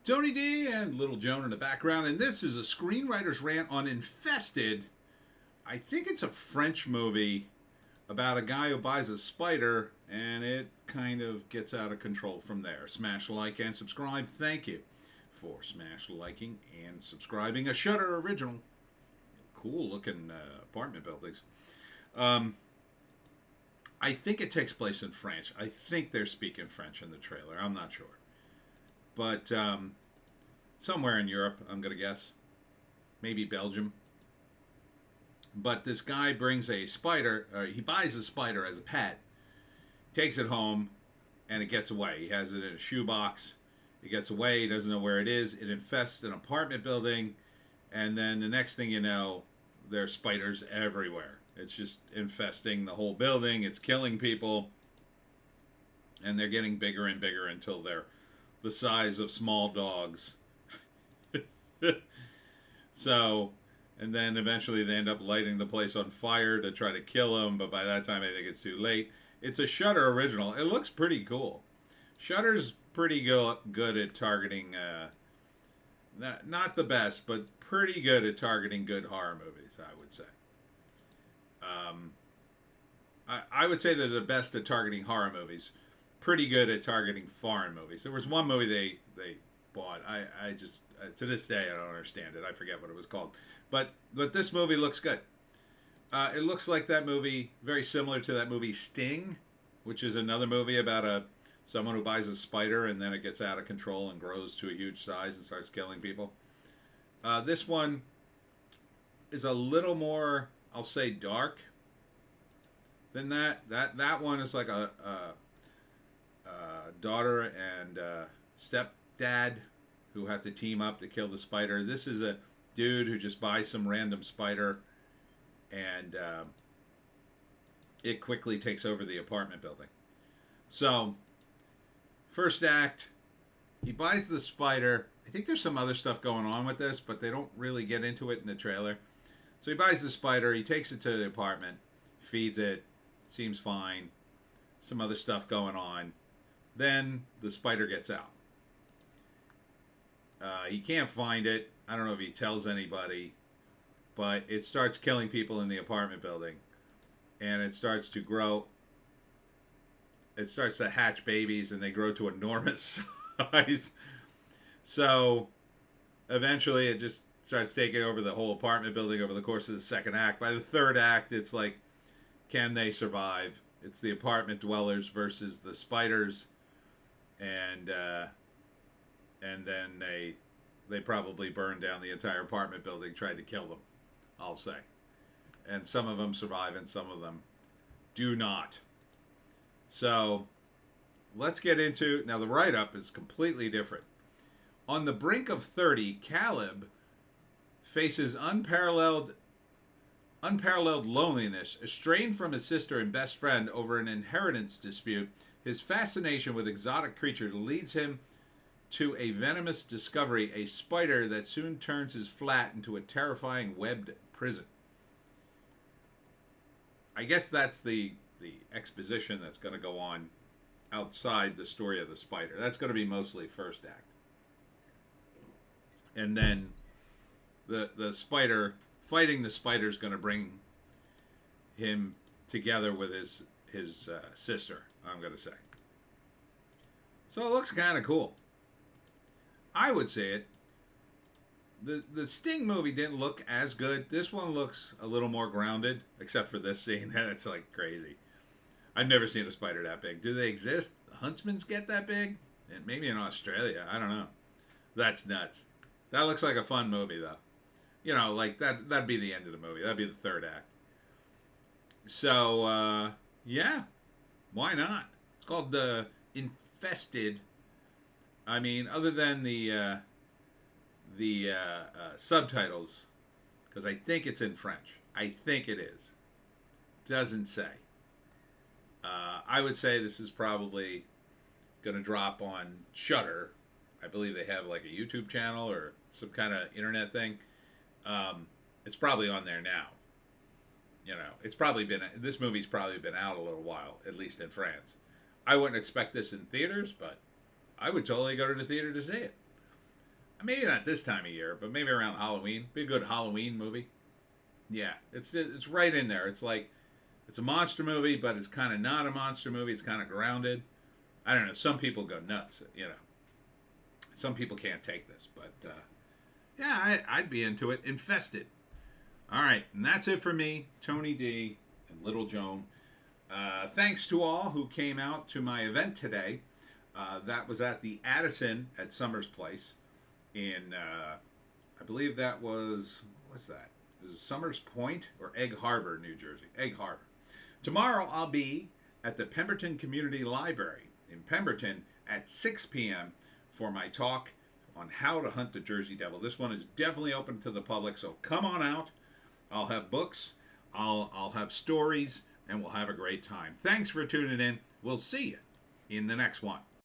Tony D and Little Joan in the background, and this is a screenwriter's rant on Infested. I think it's a French movie about a guy who buys a spider, and it kind of gets out of control from there. Smash like and subscribe. Thank you for smash liking and subscribing. A Shudder original. Cool looking apartment buildings. Um, I think it takes place in French. I think they're speaking French in the trailer. I'm not sure. But somewhere in Europe, I'm going to guess. Maybe Belgium. But this guy brings a spider, he buys a spider as a pet, takes it home, and it gets away. He has it in a shoebox. It gets away. He doesn't know where it is. It infests an apartment building. And then the next thing you know, there are spiders everywhere. It's just infesting the whole building. It's killing people. And they're getting bigger and bigger until they're the size of small dogs. So, and then eventually they end up lighting the place on fire to try to kill him, but by that time I think it's too late. It's a Shudder original. It looks pretty cool. Shudder's pretty good at targeting, not the best, but pretty good at targeting good horror movies, I would say. I would say they're the best at targeting horror movies. Pretty good at targeting foreign movies. There was one movie they bought. I just to this day I don't understand it. I forget what it was called. But this movie looks good. It looks like that movie, very similar to that movie Sting, which is another movie about someone who buys a spider and then it gets out of control and grows to a huge size and starts killing people. This one is a little more, I'll say, dark than that. That one is like a daughter and stepdad who have to team up to kill the spider. This is a dude who just buys some random spider and it quickly takes over the apartment building. So, first act, he buys the spider. I think there's some other stuff going on with this, but they don't really get into it in the trailer. So he buys the spider, he takes it to the apartment, feeds it, seems fine. Some other stuff going on. Then the spider gets out. He can't find it. I don't know if he tells anybody, but it starts killing people in the apartment building. And it starts to grow. It starts to hatch babies and they grow to enormous size. So eventually it just starts taking over the whole apartment building over the course of the second act. By the third act, it's like, can they survive? It's the apartment dwellers versus the spiders. And then they probably burned down the entire apartment building, tried to kill them, I'll say. And some of them survive and some of them do not. So let's get into, now the write-up is completely different. On the brink of 30, Caleb faces unparalleled loneliness, estranged from his sister and best friend over an inheritance dispute. His fascination with exotic creatures leads him to a venomous discovery, a spider that soon turns his flat into a terrifying webbed prison. I guess that's the exposition that's going to go on outside the story of the spider. That's going to be mostly first act. And then the spider, fighting the spider is going to bring him together with his sister, I'm going to say. So it looks kind of cool. I would say it. The Sting movie didn't look as good. This one looks a little more grounded, except for this scene. It's like crazy. I've never seen a spider that big. Do they exist? Huntsmans get that big? And maybe in Australia. I don't know. That's nuts. That looks like a fun movie, though. You know, like that'd be the end of the movie. That'd be the third act. So, yeah. Why not? It's called Infested. I mean, other than the subtitles, because I think it's in French. I think it is. Doesn't say. I would say this is probably going to drop on Shudder. I believe they have like a YouTube channel or some kind of internet thing. It's probably on there now. You know, this movie's probably been out a little while, at least in France. I wouldn't expect this in theaters, but I would totally go to the theater to see it. Maybe not this time of year, but maybe around Halloween. Be a good Halloween movie. Yeah, it's right in there. It's like it's a monster movie, but it's kind of not a monster movie. It's kind of grounded. I don't know. Some people go nuts. Some people can't take this, but yeah, I'd be into it. Infested. All right, and that's it for me, Tony D and Little Joan. Thanks to all who came out to my event today. That was at the Addison at Summers Place in, I believe that was, what's that? It was Summers Point or Egg Harbor, New Jersey. Egg Harbor. Tomorrow I'll be at the Pemberton Community Library in Pemberton at 6 p.m. for my talk on how to hunt the Jersey Devil. This one is definitely open to the public, so come on out. I'll have books, I'll have stories, and we'll have a great time. Thanks for tuning in. We'll see you in the next one.